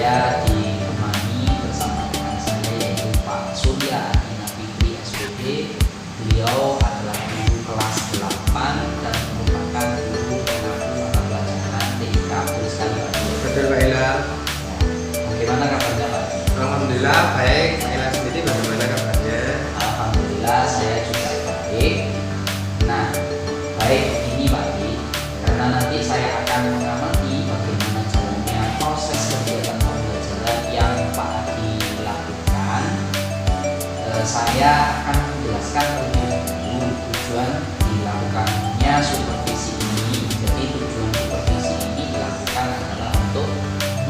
saya ditemani bersama dengan saya yaitu Pak Surya Adina Fitri SPD. Beliau adalah guru kelas 8 dan merupakan guru pengaku mata pelajaran TIK. Betul sekali Pak. Betul Pak Ila. Bagaimana kabarnya Pak? Alhamdulillah baik. Pak Ila sendiri bagaimana kabarnya? Alhamdulillah saya juga baik. Nah, baik ini Pak Di, karena nanti saya akan mengamati bagaimana jalannya proses kegiatan pembelajaran yang Pak Adi lakukan. Saya akan menjelaskan terlebih dahulu tujuan dilakukannya supervisi ini. Jadi tujuan supervisi ini dilakukan adalah untuk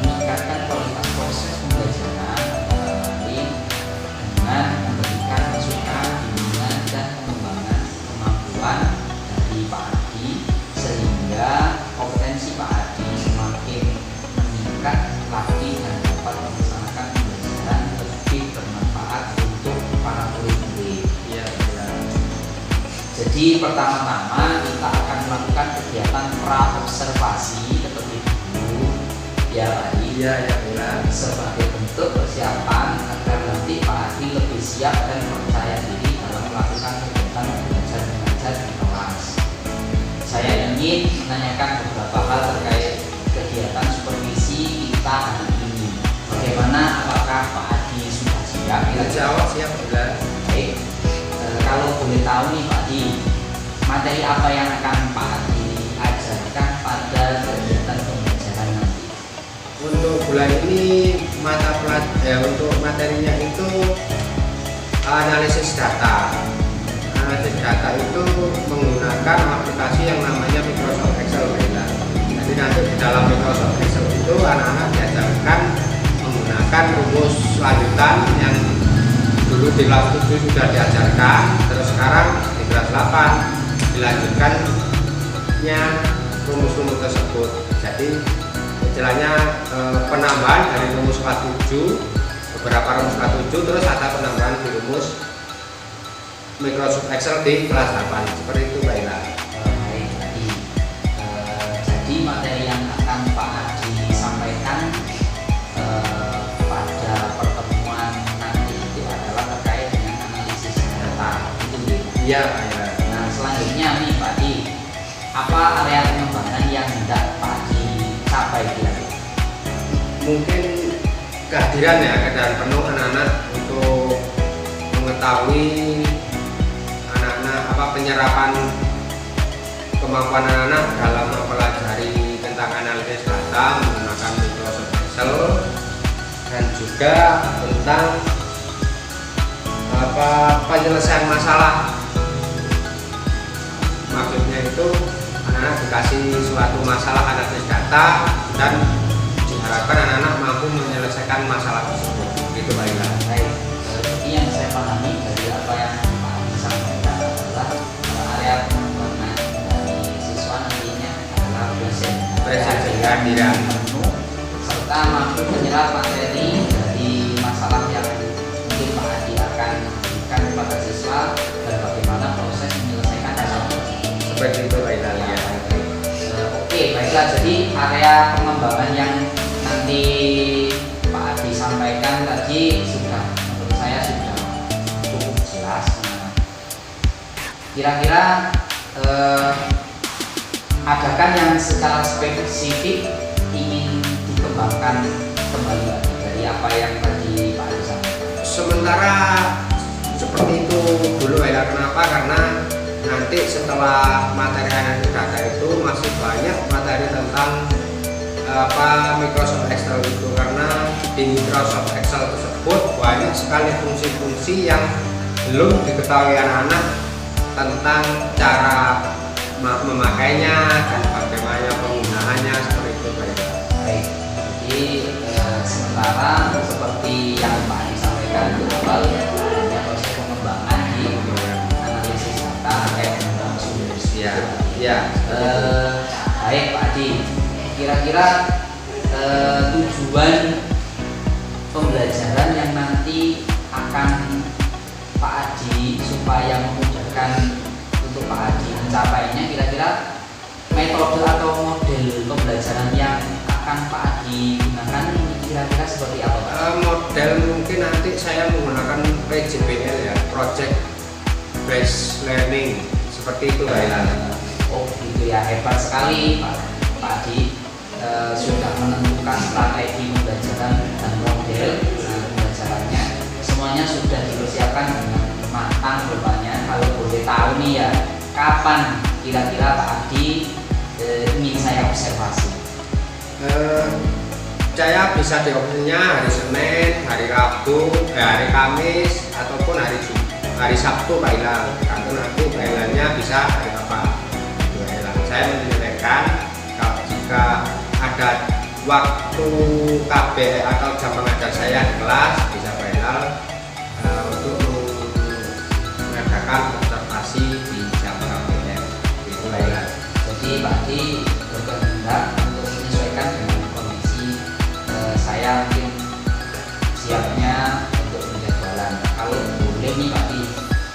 meningkatkan kualitas proses pembelajaran antara lain dengan memberikan masukan, bimbingan dan pengembangan kemampuan dari Pak Adi sehingga kompetensi Pak Adi semakin meningkat lagi dan dapat melaksanakan pembelajaran lebih bermanfaat untuk para murid-murid. Iya. Jadi pertama-tama kita akan melakukan kegiatan pra-observasi terlebih dahulu ya Pak Adi. Iya ya Pak Ila. Sebagai bentuk persiapan agar nanti Pak Adi lebih siap dan percaya diri dalam melakukan kegiatan belajar mengajar di kelas. Saya ingin menanyakan beberapa hal terkait kegiatan supervisi kita hari ini. Bagaimana, apakah Pak Adi sudah siap? Kita jawab siap Pak Ila. Baik. Kalau boleh tahu nih Pak Adi, materi apa yang akan Pak Adi ajarkan pada kegiatan pembelajaran nanti? Untuk bulan ini untuk materinya itu analisis data. Analisis data itu menggunakan aplikasi yang namanya Microsoft Excel. Jadi nanti di dalam Microsoft Excel itu anak-anak diajarkan menggunakan rumus lanjutan yang dulu di kelas 7 sudah diajarkan, terus sekarang di kelas 8 dilanjutkannya rumus-rumus tersebut. Jadi istilahnya penambahan dari rumus kelas 7, beberapa rumus kelas 7, terus ada penambahan di rumus Microsoft Excel di kelas 8. Seperti itu Mbak Ila. Baik tadi. Jadi materi yang akan Pak Adi sampaikan pada pertemuan nanti itu adalah terkait dengan analisis data. Itu ya. Iya Pak Ila. Nah selanjutnya nih Pak Adi, apa area pengembangan yang hendak Pak Adi capai kira-kira? Mungkin kehadiran penuh anak-anak untuk mengetahui penyerapan kemampuan anak-anak dalam mempelajari tentang analisis data menggunakan Microsoft Excel dan juga tentang penyelesaian masalah. Maksudnya itu anak-anak dikasih suatu masalah analisis data dan diharapkan anak-anak mampu menyelesaikan masalah tersebut. Gitu Pak Ila. Baik, seperti yang saya pahami dari apa yang Pak Adi sampaikan adalah area pengembangan dari siswa nantinya adalah kehadiran penuh serta mampu menyerap materi dari masalah yang mungkin Pak Adi akan berikan kepada siswa dan bagaimana proses menyelesaikan masalah tersebut. Seperti itu Pak Ila. Ya. Oke, baiklah. Jadi area pengembangan yang nanti Pak Adi sampaikan tadi sudah menurut saya sudah cukup jelas. Kira-kira adakah yang secara spesifik ingin dikembangkan kembali lagi dari apa yang tadi Pak Adi sampaikan? Sementara seperti itu dulu ya. Kenapa? Karena nanti setelah materi analisis data itu masih banyak materi tentang Microsoft Excel itu, karena di Microsoft Excel tersebut banyak sekali fungsi-fungsi yang belum diketahui anak-anak tentang cara memakainya dan bagaimana penggunaannya, seperti itu Pak. Baik, jadi sementara seperti yang Pak Adi sampaikan di awal ada proses pengembangan di analisis data kayak sumber. Ya. Baik Pak Adi, kira-kira tujuan pembelajaran yang nanti akan Pak Adi supaya memudahkan untuk Pak Adi mencapainya, kira-kira metode atau model pembelajaran yang akan Pak Adi gunakan ini kira kira-kira seperti apa Pak? Model mungkin nanti saya menggunakan PJBL ya, Project Based Learning, seperti itu Pak Hilal. Oh gitu ya, hebat sekali Pak Adi. Sudah menentukan strategi pembelajaran dan model pembelajarannya, semuanya sudah dipersiapkan dengan matang rupanya. Kalau boleh tahu nih ya, kapan kira-kira Pak Adi ingin saya observasi? Saya bisa diopsinya hari Senin, hari Rabu, hari Kamis, ataupun hari Sabtu Pak Hilal. Karena nanti Pak Hilalnya bisa hari apa? Saya menyesuaikan kalau jika ada waktu KB atau jam mengajar saya di kelas, bisa Pak Hilal untuk mengadakan observasi di jam KBM. Itu Pak Hilal. Jadi Pak Adi berkehendak untuk menyesuaikan dengan kondisi saya mungkin siapnya untuk penjadwalan. Kalau boleh nih Pak Adi,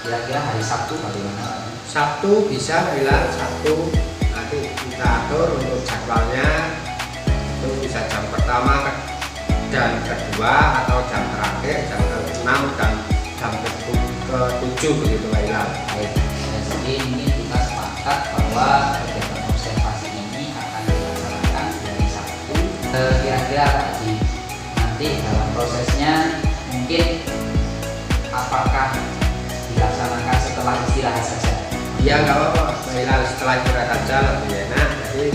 kira-kira hari Sabtu bagaimana? Sabtu bisa Pak Hilal, Sabtu nanti kita atur untuk jadwalnya, itu bisa jam pertama dan kedua atau jam terakhir jam ke-6 dan jam ke-7 begitu Pak Hilal. Baik, jadi ini kita sepakat bahwa kegiatan observasi ini akan dilaksanakan dari Sabtu. Kira-kira Pak Adi, nanti dalam prosesnya mungkin apakah dilaksanakan setelah istirahat saja? Iya nggak apa-apa Pak Hilal, setelah istirahat saja lebih enak. Jadi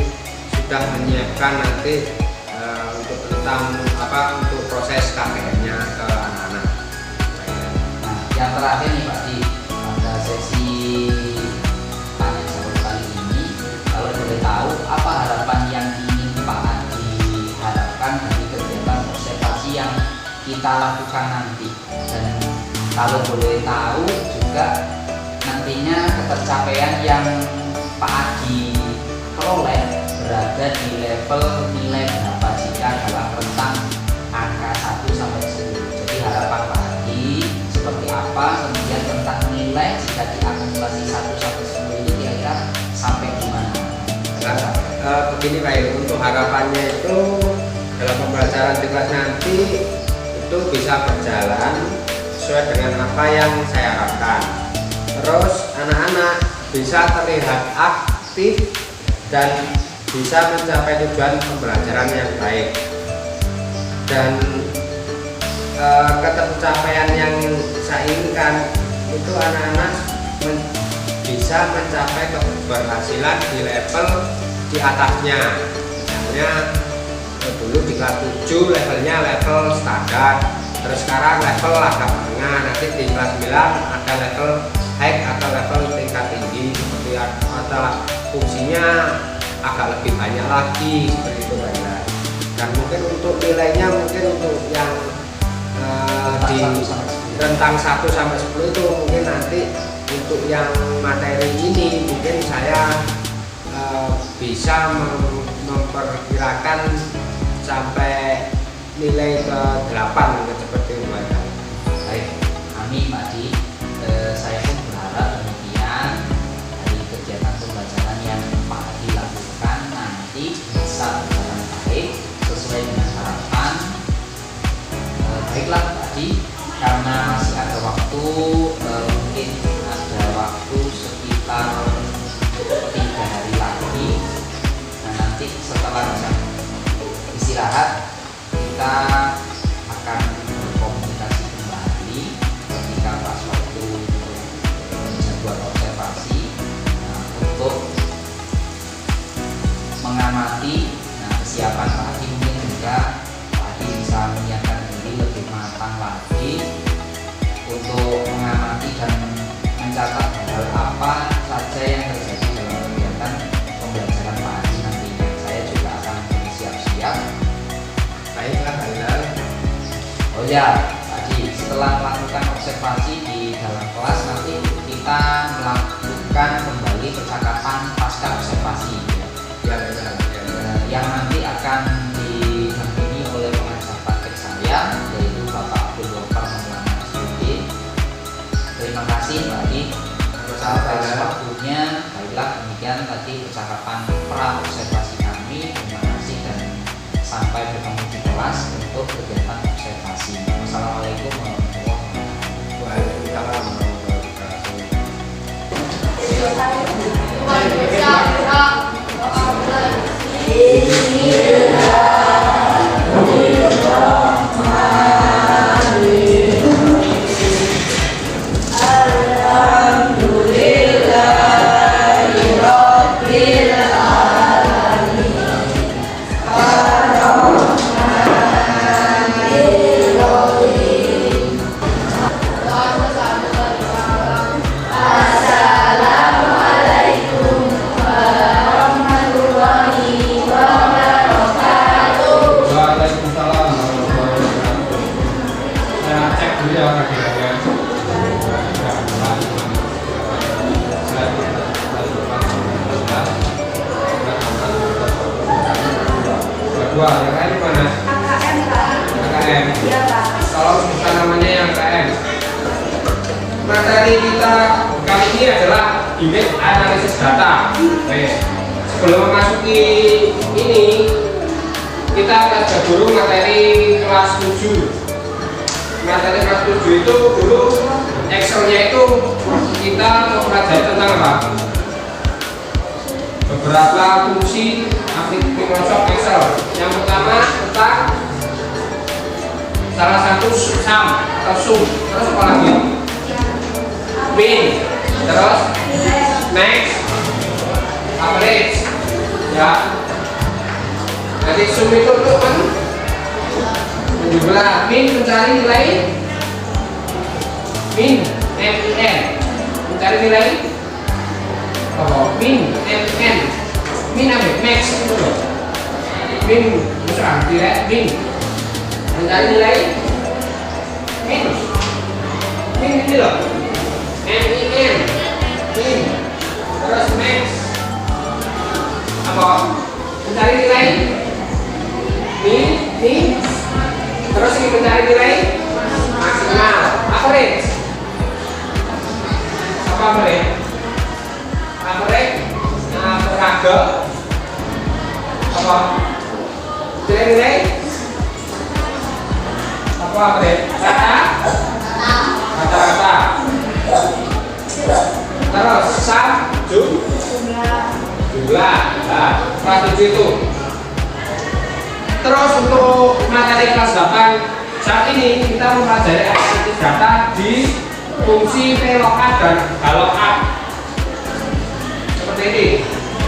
sudah menyiapkan nanti untuk tentang untuk proses KKN-nya ke anak-anak. Nah, yang terakhir nih Pak Adi, pada sesi tanya jawab kali ini, kalau boleh tahu apa harapan yang ingin Pak Adi harapkan dari kegiatan observasi yang kita lakukan nanti, dan kalau boleh tahu juga nantinya ketercapaian yang Pak Adi peroleh berada di level nilai berapa jika dalam rentang angka 1 sampai 10. Jadi harapan Pak Adi seperti apa, kemudian tentang nilai jika diakumulasi 1 sampai 10 itu kira-kira sampai di mana? Begini Pak Hilal, untuk harapannya itu dalam pembelajaran di kelas nanti itu bisa berjalan sesuai dengan apa yang saya harapkan. Terus anak-anak bisa terlihat aktif dan bisa mencapai tujuan pembelajaran yang baik, dan ketercapaian yang saya inginkan itu anak-anak bisa mencapai keberhasilan di level di atasnya. Misalnya dulu di kelas 7 levelnya level standar, terus sekarang level agak menengah, nanti di kelas 9 ada level high atau level tingkat tinggi, seperti ada fungsinya agak lebih banyak lagi, seperti itu Pak Hilal. Dan mungkin untuk nilainya mungkin untuk yang di rentang 1 sampai 10 itu mungkin nanti untuk yang materi ini mungkin saya bisa memperkirakan sampai nilai ke-8 seperti itu Pak Hilal. Baik, amin Pak Adi. Saya pun berharap demikian dari kegiatan pembelajaran yang Pak Adi lakukan nanti bisa berjalan baik sesuai dengan harapan. Baiklah Pak Adi, karena masih ada waktu, mungkin ada waktu sekitar 3 hari lagi. Nah, nanti setelah jam istirahat kita akan berkomunikasi kembali ketika pas waktu jadwal observasi untuk mengamati kesiapan Pak Adi. Mungkin juga Pak Adi bisa menyiapkan diri lebih matang lagi untuk mengamati dan mencatat hal apa saja yang terjadi dalam kegiatan pembelajaran Pak Adi nantinya. Saya juga akan bersiap-siap. Baiklah Pak Hilal. Oh ya Pak Adi, setelah melakukan observasi di dalam kelas, nanti kita melakukan kembali percakapan pasca observasi Ya benar. yang nanti akan didampingi oleh pengajar praktek saya, yaitu Bapak Abdul Wafar Maulana SPD. Terima kasih Pak Adi atas waktunya. Baiklah, demikian tadi percakapan pra observasi kami. Terima kasih dan sampai bertemu di kelas untuk Dua, yang lain mana? AKM Pak. AKM. Iya Pak. Kalau bukan namanya yang AKM. Materi kita kali ini adalah unit analisis data. Oke. Sebelum memasuki ini, kita akan berburu materi kelas 7. Materi kelas 7 itu dulu Excel-nya itu kita mempelajari tentang apa? Beberapa fungsi aplikasi Microsoft Excel. Yang pertama tentang salah satu sum atau sum, terus apa lagi? Min, terus max, average, ya. Jadi sum itu untuk menjumlah, min mencari nilai, min, min, mencari nilai. Oh, min, min, min apa? Max itu loh. Min, misalnya tidak min, mencari nilai min, min ini loh. Min, min, terus max apa? Mencari nilai min, min, terus ini mencari nilai maksimal. Average apa average? Average, peraga apa? Nilai apa average? Rata-rata. Terus sum jumlah. Nah, kelas 7 itu. Terus untuk materi kelas 8 saat ini kita mempelajari analisis data di fungsi VLOOKUP dan VLOOKUP. Seperti ini,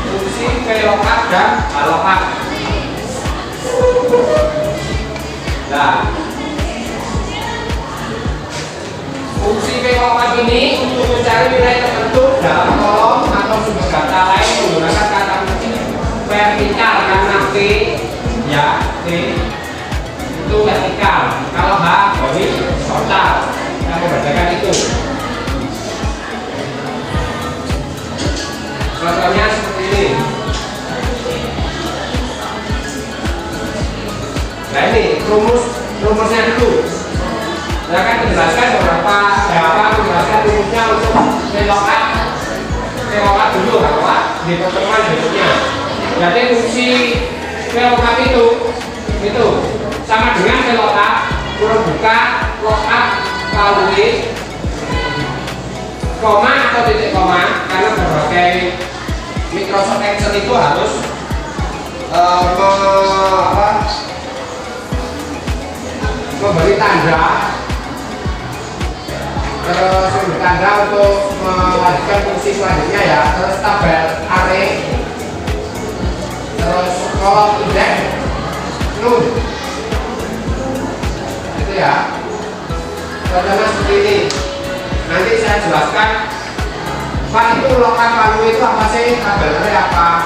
fungsi VLOOKUP dan VLOOKUP. Nah, fungsi VLOOKUP ini untuk mencari nilai tertentu dalam kolom atau sumber data lain menggunakan kata kunci vertikal karena V, ya, V itu vertikal. Kalau H horizontal, yang membedakan itu. Contohnya seperti ini. Nah ini rumusnya dulu. Saya akan menjelaskan beberapa menjelaskan rumusnya untuk VLOOKUP dulu, Pak, di pertemuan berikutnya. Jadi fungsi VLOOKUP itu sama dengan VLOOKUP kurung buka lookup kalori koma atau titik koma, karena berbagai Microsoft Excel itu harus memberi tanda, terus memberi tanda untuk melanjutkan fungsi selanjutnya, ya. Terus tabel array, terus kolom indeks, num, itu ya. Contohnya seperti ini. Nanti saya jelaskan Pak, itu lookup value itu apa sih, tabel array apa.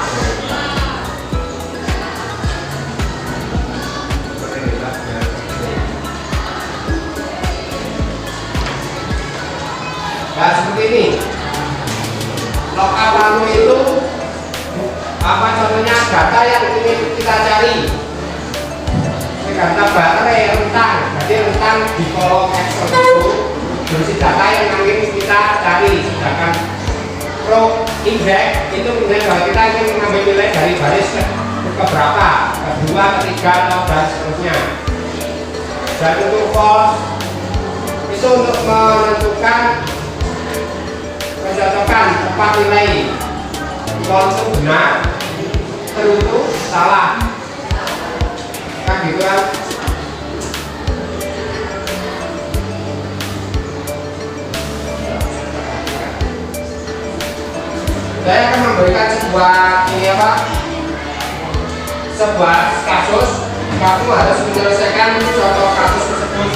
Nah seperti ini, lookup value itu apa, contohnya data yang ingin kita cari. Ini data baterai rentang, jadi rentang di kolom Excel itu berisi data yang ingin kita cari. Sedangkan row index itu kemudian kalau kita ingin mengambil nilai dari baris ke berapa, kedua, ketiga, atau dan seterusnya. Dan untuk false itu untuk menentukan mencocokan tempat nilai. False itu benar, true itu salah. kan gitu kan. Saya akan memberikan sebuah kasus. Kamu harus menyelesaikan contoh kasus tersebut.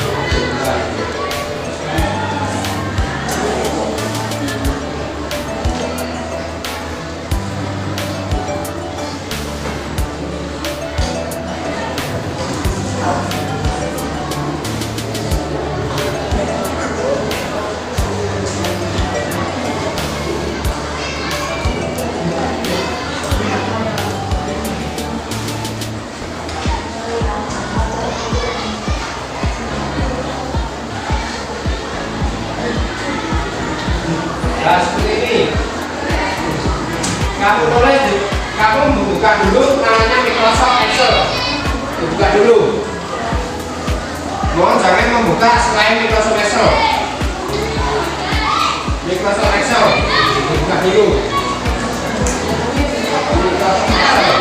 Nah, seperti ini. Kamu membuka dulu namanya Microsoft Excel. Dibuka dulu. Mohon jangan membuka selain Microsoft Excel. Microsoft Excel dibuka dulu. Microsoft Excel.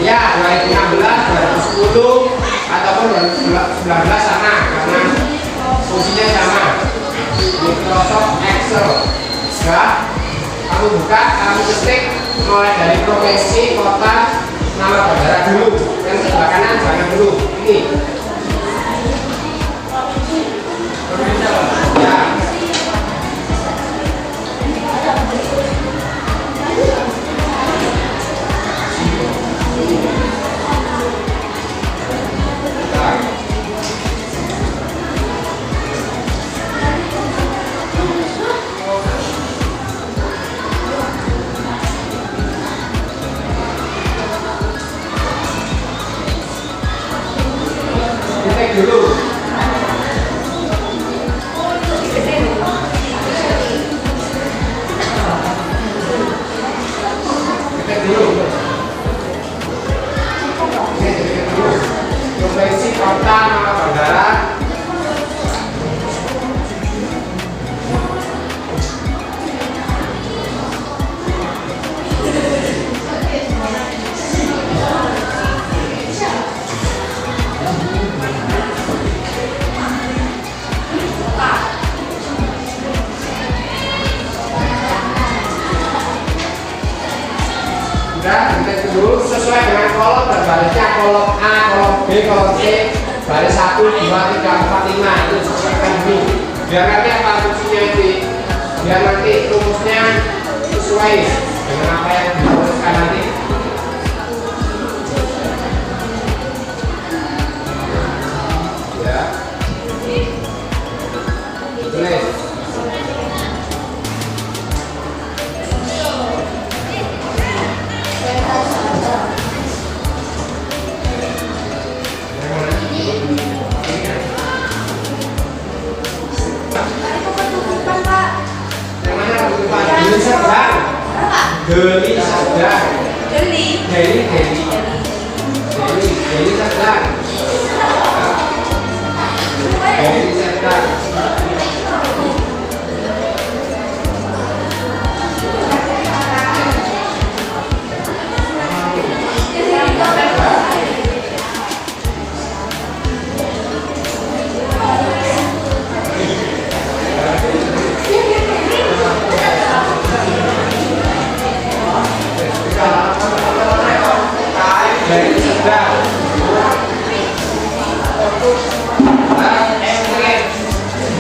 Ya, 2016, 2010 ataupun 2019 sama karena fungsinya sama. Microsoft Excel. Ya, kamu buka, kamu ketik mulai dari provinsi, kota, nama bandara dulu. Yang sebelah kanan jangan dulu. Ini. Ya. Ketik dulu. Ketik dulu. Ketik dulu. Provinsi, kota, nama bandara. Ketik dulu sesuai dengan kolom dan barisnya, kolom A, kolom B, kolom C, baris 1, 2, 3, 4, 5 itu sesuaikan dulu. Biar nanti apa fungsinya nanti, biar nanti rumusnya sesuai dengan apa yang dirumuskan nanti. Ya, tulis. Geli sedang. Geli sedang.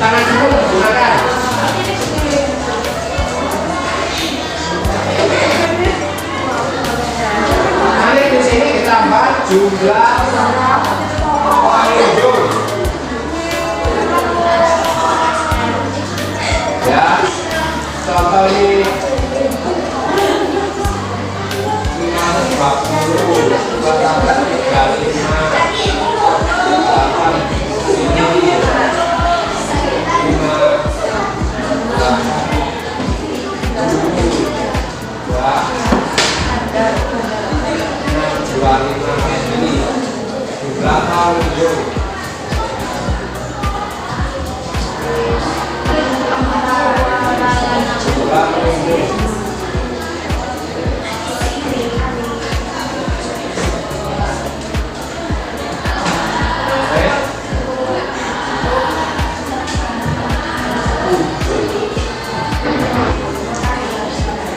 Tangan dulu gunakan. Nanti di sini ditambah jumlah pengunjung. Ya, contoh ini 540, 25,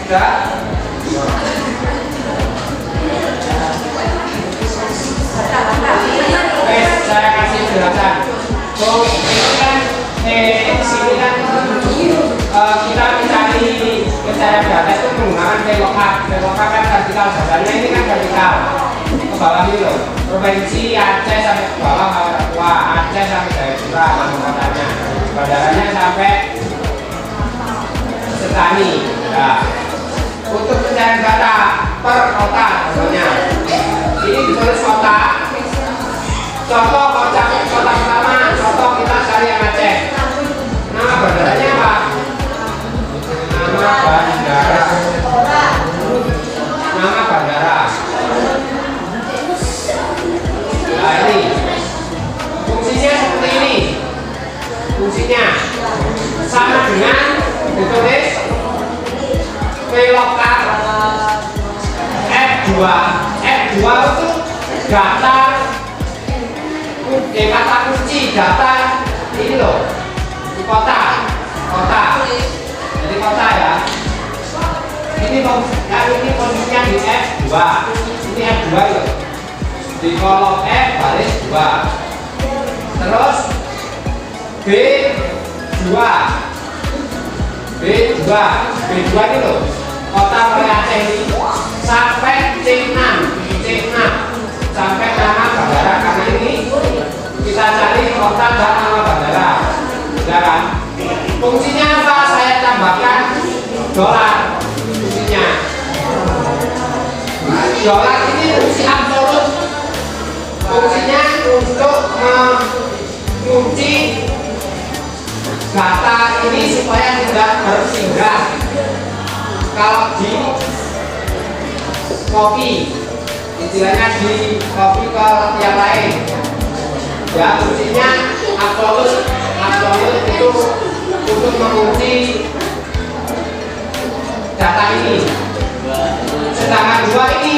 Sudah? Oke, saya kasih penjelasan. So, ini kan sini kan kita mencari data itu menggunakan VLOOKUP. VLOOKUP kan vertikal, dasarnya ini kan vertikal ke bawah ini loh. Provinsi Aceh sampai ke bawah Papua, Aceh sampai Jayapura, nama kotanya, bandaranya sampai Setani. Nah, untuk pencarian data per kota, contohnya ini ditulis kota. Contoh kota pertama, contoh kita cari yang Aceh. Nama bandaranya apa? Nama bandara. Nama bandara. Nah ini fungsinya seperti ini. Fungsinya sama dengan ditulis VLOOKUP F2. F2 itu data kata kunci data ini loh, kota. Jadi kota ya. Ini posisinya di F2. Ini F2 itu. Di kolom F baris 2. Terus B2 ini loh, kota Mulai Aceh ini sampai C6 sampai nama bandara, karena ini kita cari kota dan nama bandara, ya kan? Fungsinya apa? Saya tambahkan dolar. Fungsinya dolar ini fungsi absolut. Fungsinya untuk mengunci data ini supaya tidak bersinggah. Kalau di copy, istilahnya di copy ke yang lain, ya fungsinya absolut itu untuk mengunci data ini. Sedangkan dua ini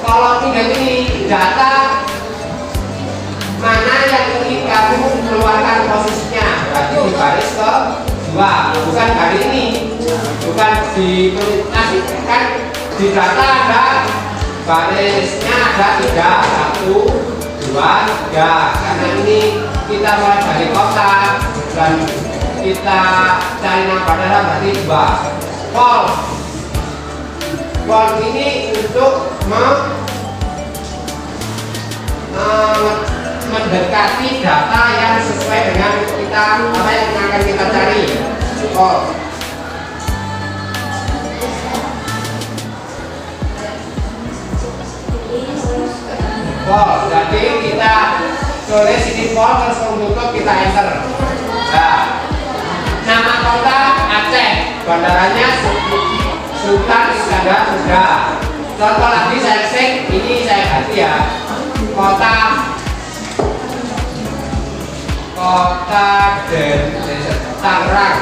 kalau tidak ini data mana yang ingin kamu keluarkan posisinya, berarti di baris ke 2, bukan hari ini, bukan di kan di data ada barisnya ada 3, 1, 2, 3. Karena ini kita mulai dari kota dan kita cari nama bandara berarti 2. Pol ini untuk mendekati data yang sesuai dengan kita apa yang akan kita cari. Pol, jadi kita tulis ini pol, terus untuk kita enter. Nah, nama kota Aceh, bandaranya Sultan Iskandar sudah. Contoh lagi saya cek, ini saya ganti ya. Kota Tangerang.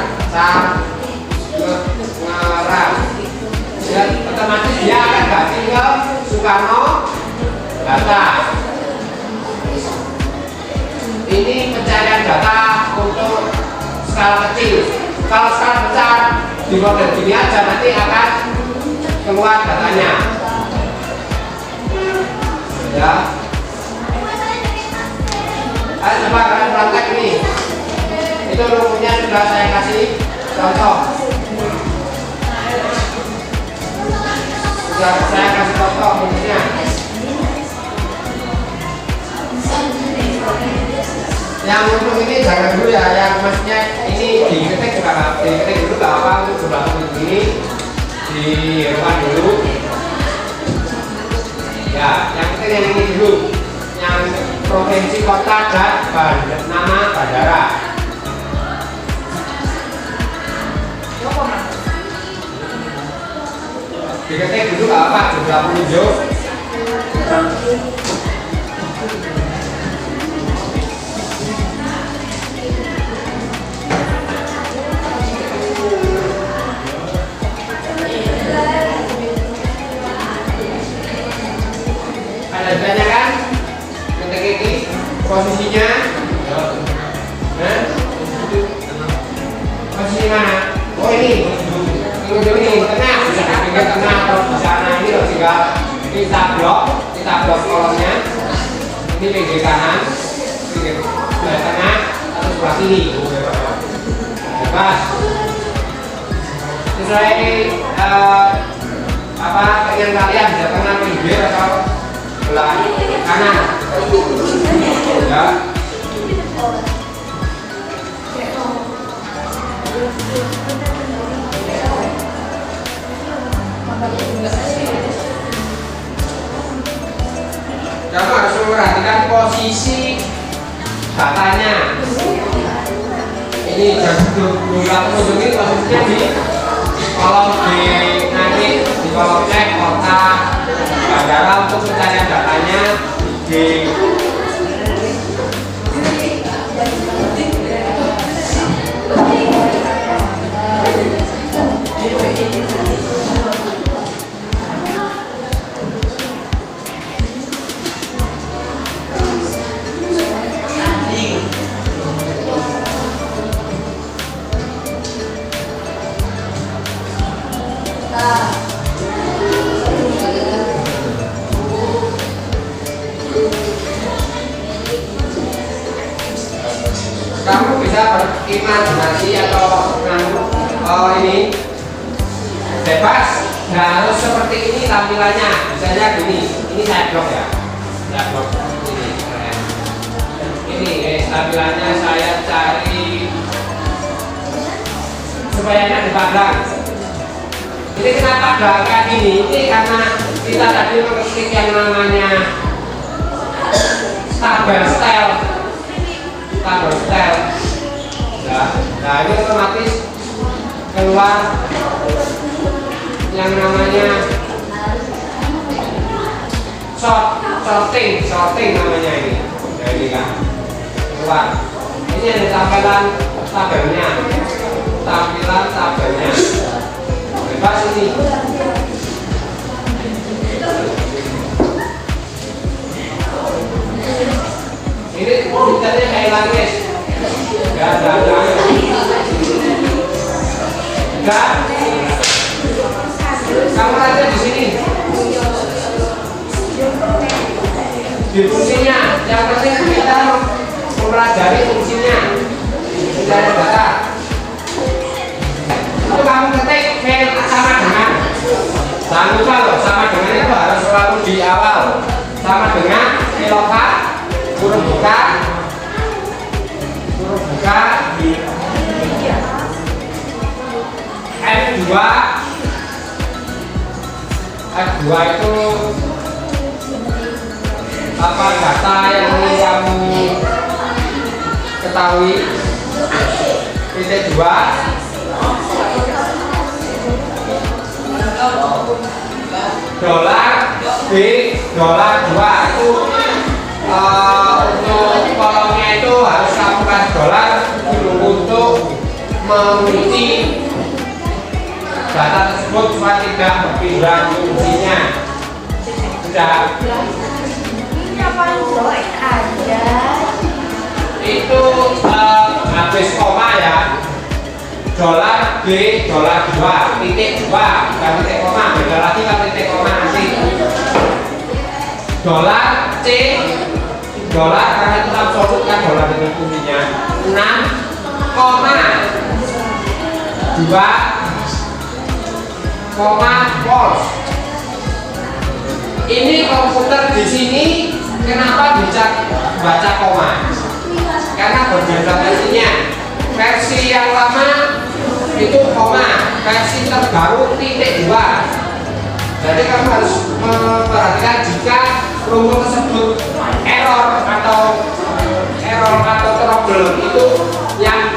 Dan otomatis dia akan ganti ke Soekarno Hatta. Ini pencarian data untuk skala kecil. Kalau skala besar di model gini aja nanti akan keluar datanya. Ya. Ayo coba kalian praktek ini. Itu rumusnya sudah saya kasih contoh. Sudah saya kasih contoh rumusnya. Yang untuk ini jangan dulu ya, yang maksudnya ini diketik juga nggak, diketik dulu nggak apa, untuk sudah begini di rumah dulu. Ya, yang penting yang ini dulu, yang provinsi, kota, dan nama bandara. Diketik dulu nggak apa, sudah menunjuk. Ada banyak kan? Ketik ini posisinya. ini tengah, bisa di pinggir tengah atau di sana ini loh, sehingga kita blok kolomnya. Ini pinggir kanan, pinggir sebelah tengah atau sebelah kiri. Bebas. Sesuai apa keinginan kalian, bisa tengah, pinggir atau sebelah kanan. Ya. Kamu harus memperhatikan posisi datanya. Ini jumlah pengunjung ini posisinya di kolom di nanti di kolom cek kota bandara untuk pencarian datanya di kamu bisa berimajinasi atau ini bebas, nggak harus seperti ini tampilannya. Misalnya gini, ini saya blok ya, saya blok ini tampilannya saya cari supaya enak dipandang. Ini kenapa kayak gini? Ini karena kita tadi mengetik yang namanya tabel style. Nah ini otomatis keluar yang namanya sorting namanya ini. Nah ini kan keluar. Ini ada tampilan tabelnya. Bebas ini. Ini komputernya kayak lagi, enggak. Kamu aja di sini. Di fungsinya, yang penting kita mempelajari fungsinya. Tidak ada data. Itu kamu ketik file sama dengan. Jangan lupa loh, sama dengan itu harus selalu di awal. Sama dengan elokat. Huruf buka F2 itu apa data yang ingin kamu ketahui. Titik 2 $B $2 itu untuk kolomnya itu harus kamu kasih dolar untuk mengunci data tersebut supaya tidak berpindah fungsinya. Sudah. Itu habis koma ya. $B $2 titik 2 bukan titik koma, beda lagi kalau titik koma nanti. $C karena itu absolut kan dolar dengan fungsinya 6,2 volts. Ini komputer di sini kenapa bisa baca koma? Karena berbeda versi yang lama itu koma, versi terbaru titik 2. Jadi kamu harus memperhatikan jika rumus tersebut error atau trouble itu yang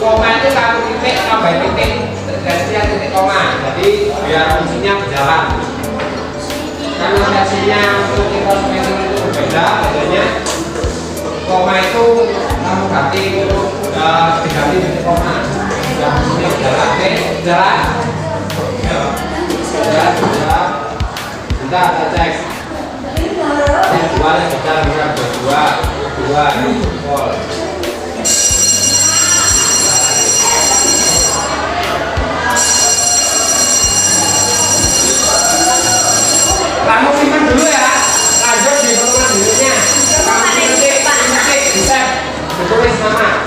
koma itu kamu titik tambah titik terjadinya titik koma. Jadi biar fungsinya berjalan. Karena versinya untuk introspeksi itu berbeda, bedanya koma itu kamu ganti untuk diganti titik koma. Yang fungsinya berjalan. Oke, berjalan. Bentar, kita cek. Yang 2 yang berjalan, 2 volt.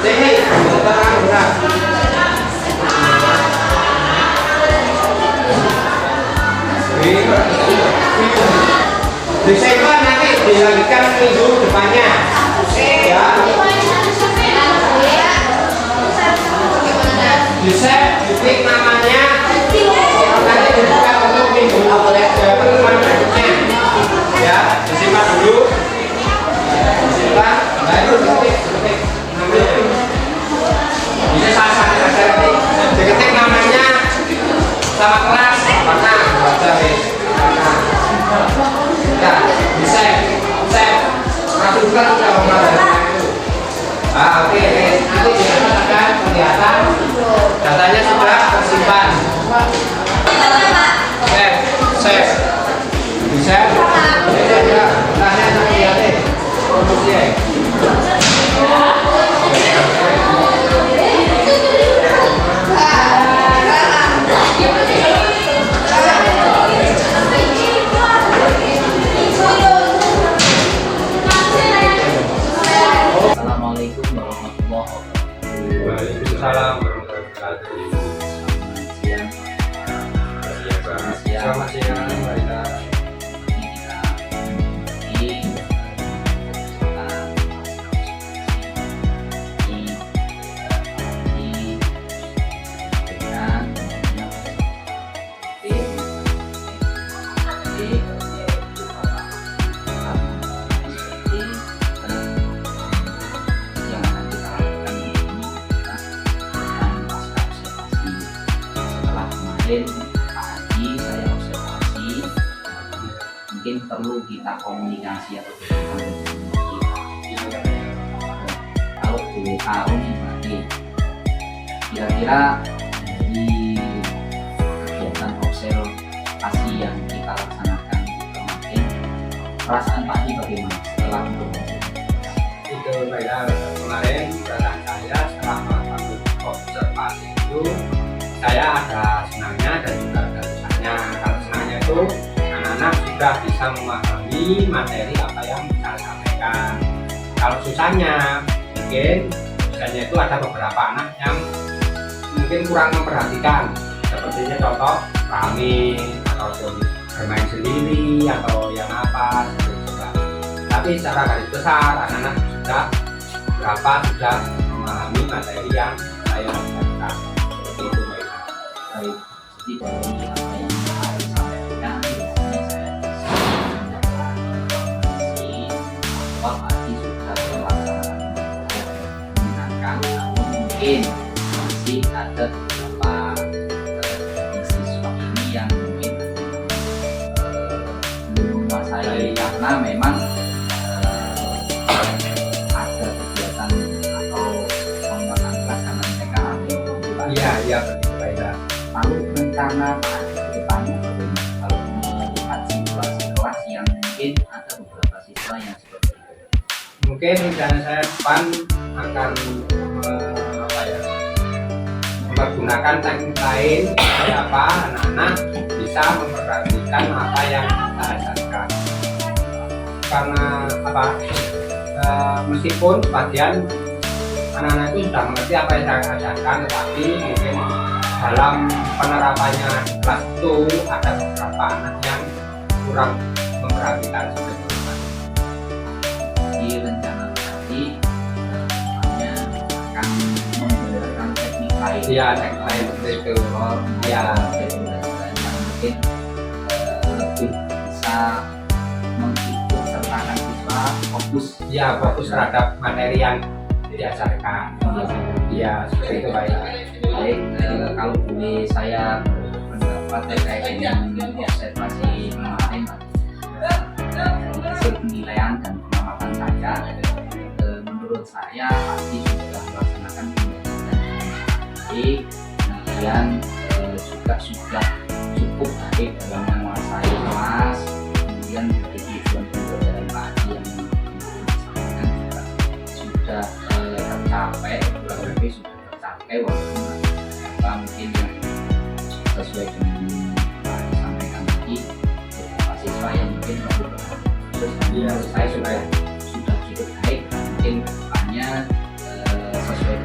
Sini, tenang. Desember nanti dilanjutkan minggu depannya. Ya. Yusef, titik namanya. Nanti dibuka untuk minggu pertemuan berikutnya. Ya, disimpan dulu. Disimpan, baru ketik namanya. Bisa salah saja nanti. Diketik namanya sama kelas mana baca ya bisa masukkan sudah oke nanti akan kelihatan datanya sudah tersimpan save bisa ya tanya nanti ya deh promosi ya. Assalamualaikum warahmatullahi wabarakatuh. Waalaikumsalam warahmatullahi wabarakatuh. Selamat siang. Pagi saya observasi mungkin perlu kita komunikasi atau kita kalau boleh tahu nih Pak, kira-kira di kegiatan observasi yang kita laksanakan kemarin perasaan Pak bagaimana setelah Itu baiklah kemarin perasaan saya setelah melakukan observasi itu saya ada senangnya dan juga ada susahnya. Kalau senangnya itu anak-anak sudah bisa memahami materi apa yang saya sampaikan. Kalau susahnya itu ada beberapa anak yang mungkin kurang memperhatikan, sepertinya contoh kami ataupun bermain sendiri atau yang apa juga. Tapi secara garis besar anak-anak sudah memahami materi yang saya sampaikan. Seperti itu. Baik, jadi dari apa yang saya sampaikan bahwa tadi sudah terlaksana menyenangkan, namun mungkin masih ada beberapa siswa ini yang mungkin belum menguasai karena memang ada kegiatan atau penguatan pelaksanaan mereka ambil. Iya betul baiklah. Lalu rencana Pak ke depannya bagaimana kalau melihat situasi kelas yang mungkin ada beberapa siswa yang seperti itu? Mungkin rencana saya depan akan mempergunakan teknik lain supaya anak-anak bisa memperhatikan apa yang kita ajarkan. Karena meskipun sebagian anak-anak itu sudah mengerti apa yang saya ajarkan, tetapi mungkin dalam penerapannya di kelas itu ada beberapa anak yang kurang memperhatikan seperti itu. Di rencana tadi depannya akan menggunakan teknik lain. Iya, teknik lain seperti itu. Ya, yang mungkin lebih bisa mengikut sertakan siswa fokus. Ya, fokus terhadap materi yang diajarkan. Iya, seperti itu Baik, kalau boleh saya berpendapat terkait dengan observasi kemarin hasil penilaian dan pengamatan saya, menurut saya pasti sudah melaksanakan pembelajaran baik, kemudian juga sudah cukup baik dalam menguasai kelas, kemudian dari tujuan pembelajaran tadi yang disampaikan juga sudah tercapai, kurang lebih sudah tercapai walaupun mungkin yang sesuai dengan yang disampaikan tadi beberapa siswa yang mungkin perlu menurut saya sudah cukup baik, mungkin kedepannya sesuai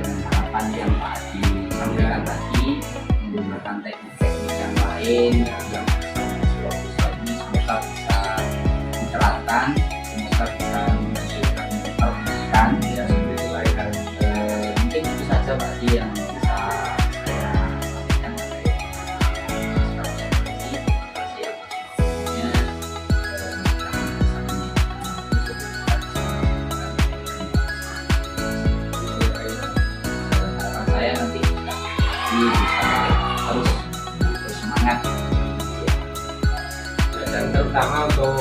terutama untuk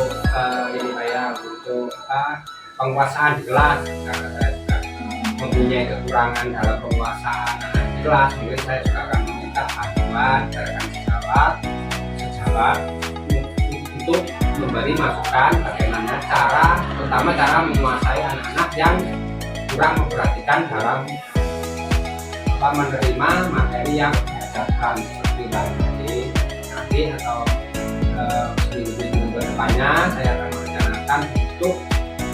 ini saya untuk penguasaan di kelas, karena saya juga mempunyai kekurangan dalam penguasaan di kelas. Mungkin saya juga akan meminta bantuan rekan sejawat untuk memberi masukan bagaimana terutama cara menguasai anak-anak yang kurang memperhatikan dalam menerima materi yang diajarkan seperti tadi. Nanti atau seminggu ke depannya saya akan merencanakan untuk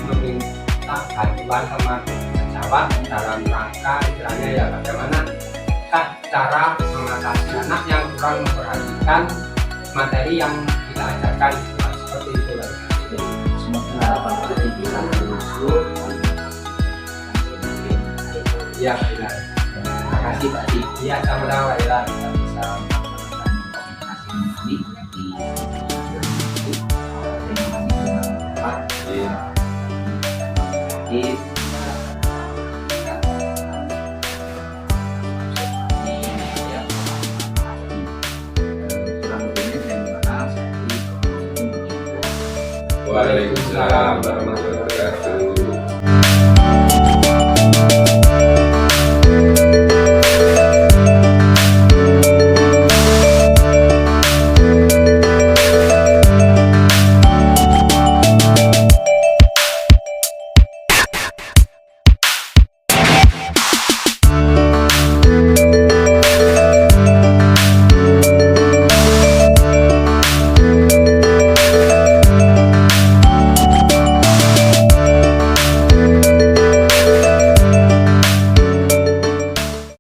meminta bantuan teman sejawat dalam rangka istilahnya ya bagaimana cara mengatasi anak yang kurang memperhatikan materi yang kita ajarkan seperti itu. Semoga harapan tadi bisa terwujud. Ya, benar. Terima kasih Pak Adi. Iya, sama-sama ya. Kita bisa melakukan komunikasi di Waalaikumsalam warahmatullahi